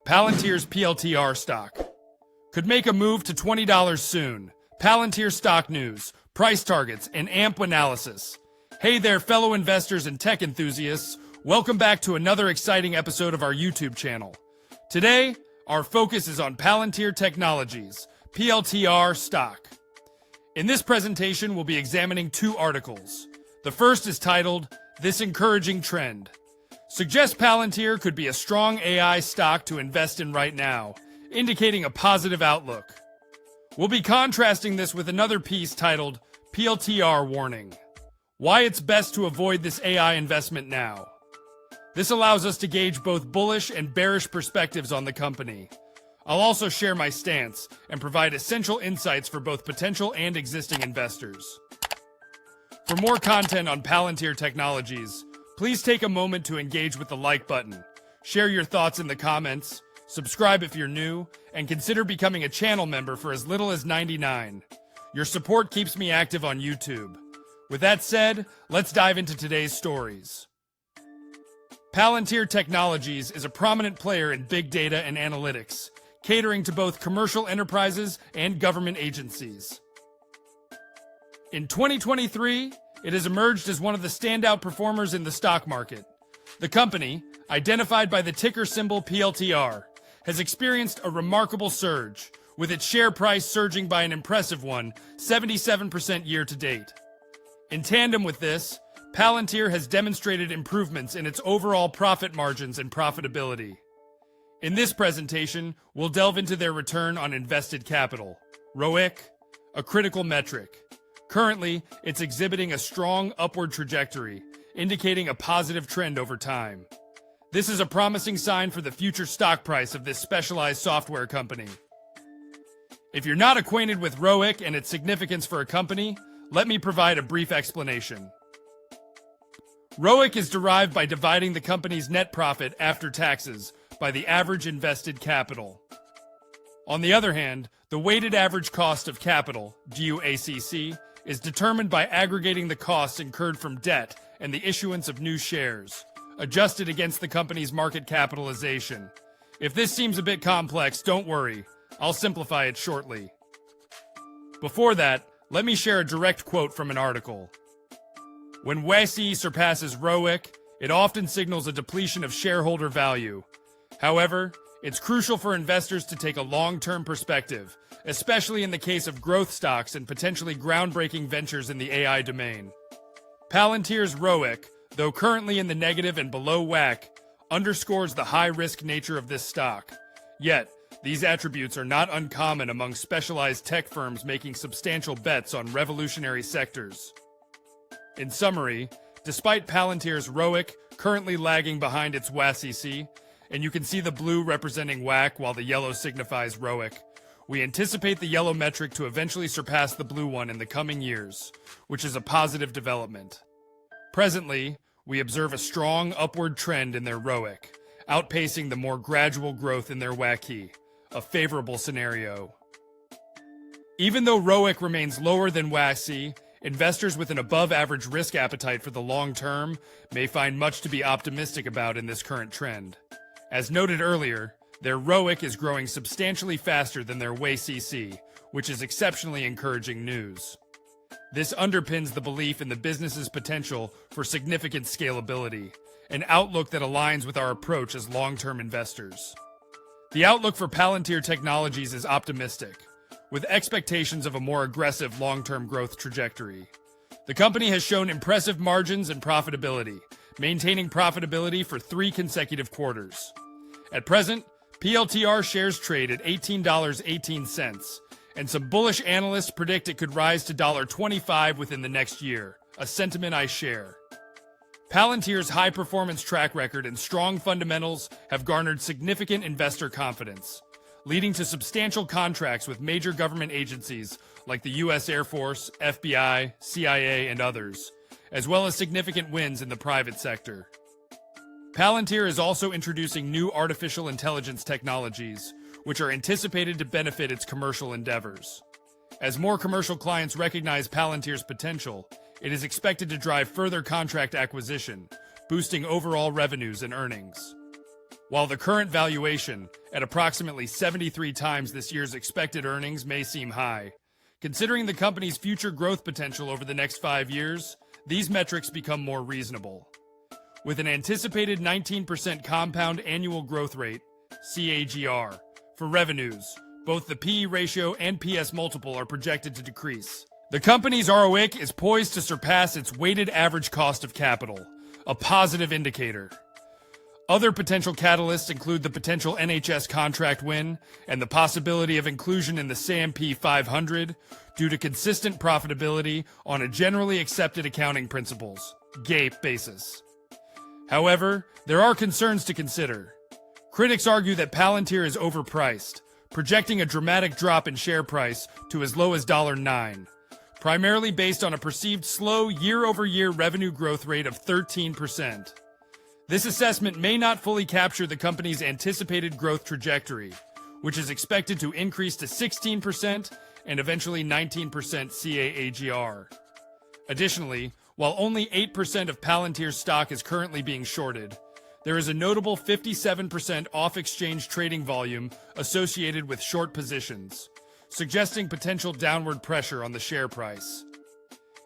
Palantir's PLTR stock could make a move to $20 soon. Palantir stock news, price targets, and AMP analysis. Hey there, fellow investors and tech enthusiasts. Welcome back to another exciting episode of our YouTube channel. Today, our focus is on Palantir Technologies, PLTR stock. In this presentation, we'll be examining two articles. The first is titled, "This Encouraging Trend." Suggests Palantir could be a strong AI stock to invest in right now, indicating a positive outlook. We'll be contrasting this with another piece titled, "PLTR Warning: Why It's Best to Avoid This AI Investment Now." This allows us to gauge both bullish and bearish perspectives on the company. I'll also share my stance and provide essential insights for both potential and existing investors. For more content on Palantir Technologies, please take a moment to engage with the like button, share your thoughts in the comments, subscribe if you're new, and consider becoming a channel member for as little as $99. Your support keeps me active on YouTube. With that said, let's dive into today's stories. Palantir Technologies is a prominent player in big data and analytics, catering to both commercial enterprises and government agencies. In 2023, it has emerged as one of the standout performers in the stock market. The company, identified by the ticker symbol PLTR, has experienced a remarkable surge, with its share price surging by an impressive 77% year to date. In tandem with this, Palantir has demonstrated improvements in its overall profit margins and profitability. In this presentation, we'll delve into their return on invested capital, ROIC, a critical metric. Currently, it's exhibiting a strong upward trajectory, indicating a positive trend over time. This is a promising sign for the future stock price of this specialized software company. If you're not acquainted with ROIC and its significance for a company, let me provide a brief explanation. ROIC is derived by dividing the company's net profit after taxes by the average invested capital. On the other hand, the weighted average cost of capital, GUACC, is determined by aggregating the costs incurred from debt and the issuance of new shares, adjusted against the company's market capitalization. If this seems a bit complex, don't worry. I'll simplify it shortly. Before that, let me share a direct quote from an article. When WACC surpasses ROIC, it often signals a depletion of shareholder value. However, it's crucial for investors to take a long-term perspective, especially in the case of growth stocks and potentially groundbreaking ventures in the AI domain. Palantir's ROIC, though currently in the negative and below WACC, underscores the high-risk nature of this stock. Yet, these attributes are not uncommon among specialized tech firms making substantial bets on revolutionary sectors. In summary, despite Palantir's ROIC currently lagging behind its WACC, and you can see the blue representing WACC while the yellow signifies ROIC, we anticipate the yellow metric to eventually surpass the blue one in the coming years, which is a positive development. Presently, we observe a strong upward trend in their ROIC, outpacing the more gradual growth in their WACC, a favorable scenario. Even though ROIC remains lower than WACC, investors with an above-average risk appetite for the long term may find much to be optimistic about in this current trend. As noted earlier, their ROIC is growing substantially faster than their WACC, which is exceptionally encouraging news. This underpins the belief in the business's potential for significant scalability, an outlook that aligns with our approach as long-term investors. The outlook for Palantir Technologies is optimistic, with expectations of a more aggressive long-term growth trajectory. The company has shown impressive margins and profitability, maintaining profitability for 3 consecutive quarters. At present, PLTR shares trade at $18.18, and some bullish analysts predict it could rise to $25 within the next year, a sentiment I share. Palantir's high-performance track record and strong fundamentals have garnered significant investor confidence, leading to substantial contracts with major government agencies like the U.S. Air Force, FBI, CIA, and others, as well as significant wins in the private sector. Palantir is also introducing new artificial intelligence technologies, which are anticipated to benefit its commercial endeavors. As more commercial clients recognize Palantir's potential, it is expected to drive further contract acquisition, boosting overall revenues and earnings. While the current valuation, at approximately 73 times this year's expected earnings, may seem high, considering the company's future growth potential over the next 5 years, these metrics become more reasonable. With an anticipated 19% compound annual growth rate, CAGR, for revenues, both the PE ratio and PS multiple are projected to decrease. The company's ROIC is poised to surpass its weighted average cost of capital, a positive indicator. Other potential catalysts include the potential NHS contract win and the possibility of inclusion in the S&P 500 due to consistent profitability on a generally accepted accounting principles, GAAP basis. However, there are concerns to consider. Critics argue that Palantir is overpriced, projecting a dramatic drop in share price to as low as $9, primarily based on a perceived slow year-over-year revenue growth rate of 13%. This assessment may not fully capture the company's anticipated growth trajectory, which is expected to increase to 16% and eventually 19% CAGR. Additionally, while only 8% of Palantir stock is currently being shorted, there is a notable 57% off-exchange trading volume associated with short positions, suggesting potential downward pressure on the share price.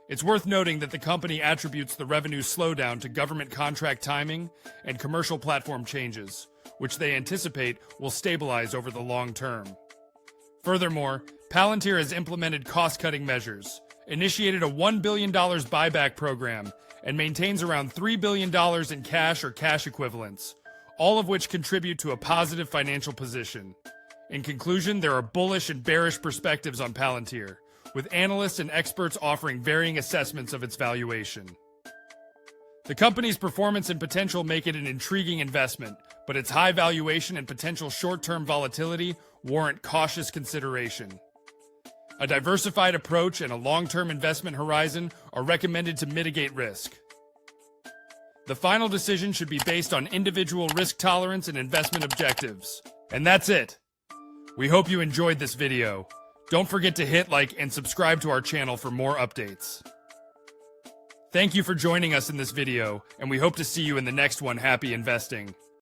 It's worth noting that the company attributes the revenue slowdown to government contract timing and commercial platform changes, which they anticipate will stabilize over the long term. Furthermore, Palantir has implemented cost-cutting measures, initiated a $1 billion buyback program, and maintains around $3 billion in cash or cash equivalents, all of which contribute to a positive financial position. In conclusion, there are bullish and bearish perspectives on Palantir, with analysts and experts offering varying assessments of its valuation. The company's performance and potential make it an intriguing investment, but its high valuation and potential short-term volatility warrant cautious consideration. A diversified approach and a long-term investment horizon are recommended to mitigate risk. The final decision should be based on individual risk tolerance and investment objectives. And that's it. We hope you enjoyed this video. Don't forget to hit like and subscribe to our channel for more updates. Thank you for joining us in this video, and we hope to see you in the next one. Happy investing.